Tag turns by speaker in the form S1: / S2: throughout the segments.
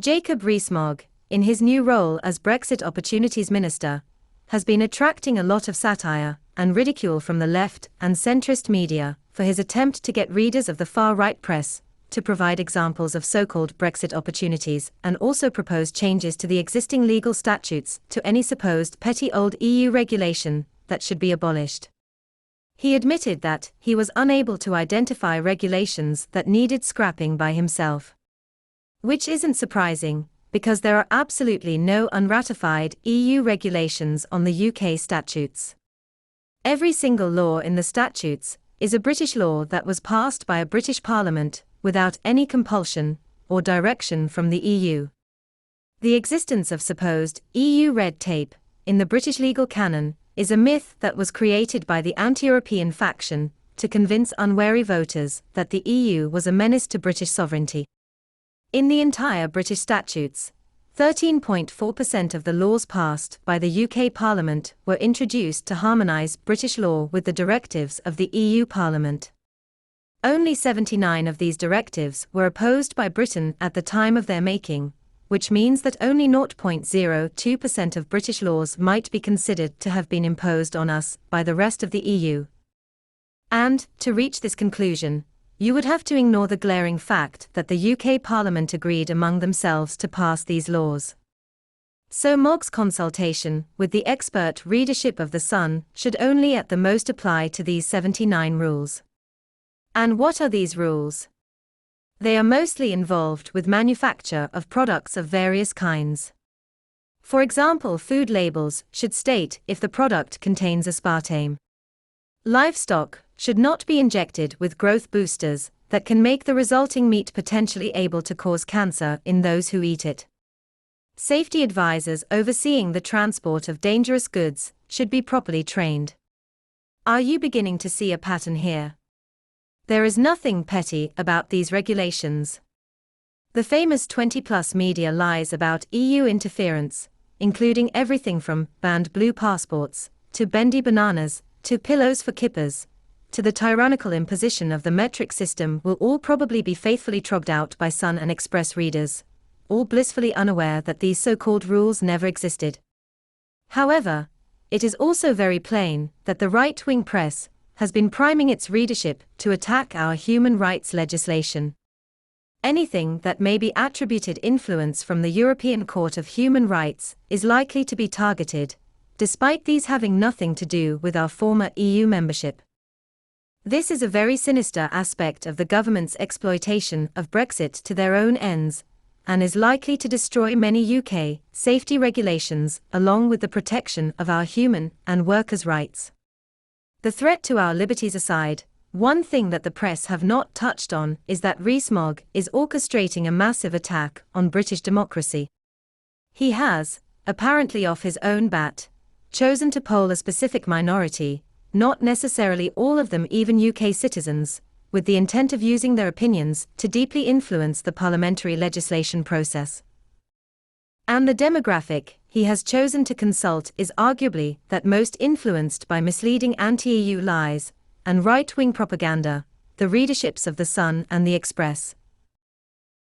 S1: Jacob Rees-Mogg, in his new role as Brexit Opportunities Minister, has been attracting a lot of satire and ridicule from the left and centrist media for his attempt to get readers of the far-right press to provide examples of so-called Brexit opportunities and also propose changes to the existing legal statutes to any supposed petty old EU regulation that should be abolished. He admitted that he was unable to identify regulations that needed scrapping by himself. Which isn't surprising, because there are absolutely no unratified EU regulations on the UK statutes. Every single law in the statutes is a British law that was passed by a British Parliament without any compulsion or direction from the EU. The existence of supposed EU red tape in the British legal canon is a myth that was created by the anti-European faction to convince unwary voters that the EU was a menace to British sovereignty. In the entire British statutes, 13.4% of the laws passed by the UK Parliament were introduced to harmonise British law with the directives of the EU Parliament. Only 79 of these directives were opposed by Britain at the time of their making, which means that only 0.02% of British laws might be considered to have been imposed on us by the rest of the EU. And, to reach this conclusion, you would have to ignore the glaring fact that the UK Parliament agreed among themselves to pass these laws. So Mogg's consultation with the expert readership of The Sun should only at the most apply to these 79 rules. And what are these rules? They are mostly involved with manufacture of products of various kinds. For example, food labels should state if the product contains aspartame. Livestock should not be injected with growth boosters that can make the resulting meat potentially able to cause cancer in those who eat it. Safety advisors overseeing the transport of dangerous goods should be properly trained. Are you beginning to see a pattern here? There is nothing petty about these regulations. The famous 20-plus media lies about EU interference, including everything from banned blue passports, to bendy bananas, to pillows for kippers, to the tyrannical imposition of the metric system, will all probably be faithfully trogged out by Sun and Express readers, all blissfully unaware that these so-called rules never existed. However, it is also very plain that the right-wing press has been priming its readership to attack our human rights legislation. Anything that may be attributed influence from the European Court of Human Rights is likely to be targeted, despite these having nothing to do with our former EU membership. This is a very sinister aspect of the government's exploitation of Brexit to their own ends, and is likely to destroy many UK safety regulations along with the protection of our human and workers' rights. The threat to our liberties aside, one thing that the press have not touched on is that Rees Mogg is orchestrating a massive attack on British democracy. He has, apparently off his own bat, chosen to poll a specific minority, not necessarily all of them even UK citizens, with the intent of using their opinions to deeply influence the parliamentary legislation process. And the demographic he has chosen to consult is arguably that most influenced by misleading anti-EU lies and right-wing propaganda, the readerships of The Sun and the Express.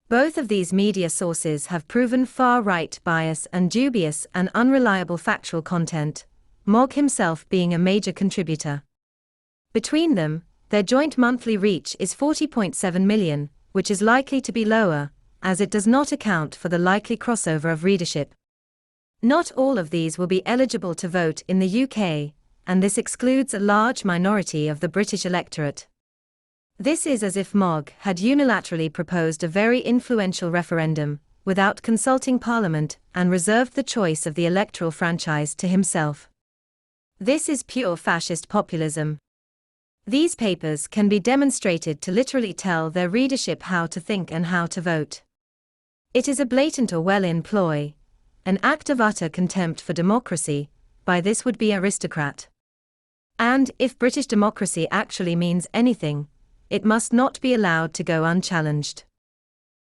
S1: Both of these media sources have proven far-right bias and dubious and unreliable factual content, Mogg himself being a major contributor. Between them, their joint monthly reach is 40.7 million, which is likely to be lower, as it does not account for the likely crossover of readership. Not all of these will be eligible to vote in the UK, and this excludes a large minority of the British electorate. This is as if Mogg had unilaterally proposed a very influential referendum, without consulting Parliament, and reserved the choice of the electoral franchise to himself. This is pure fascist populism. These papers can be demonstrated to literally tell their readership how to think and how to vote. It is a blatant Orwellian ploy, an act of utter contempt for democracy, by this would-be aristocrat. And, if British democracy actually means anything, it must not be allowed to go unchallenged.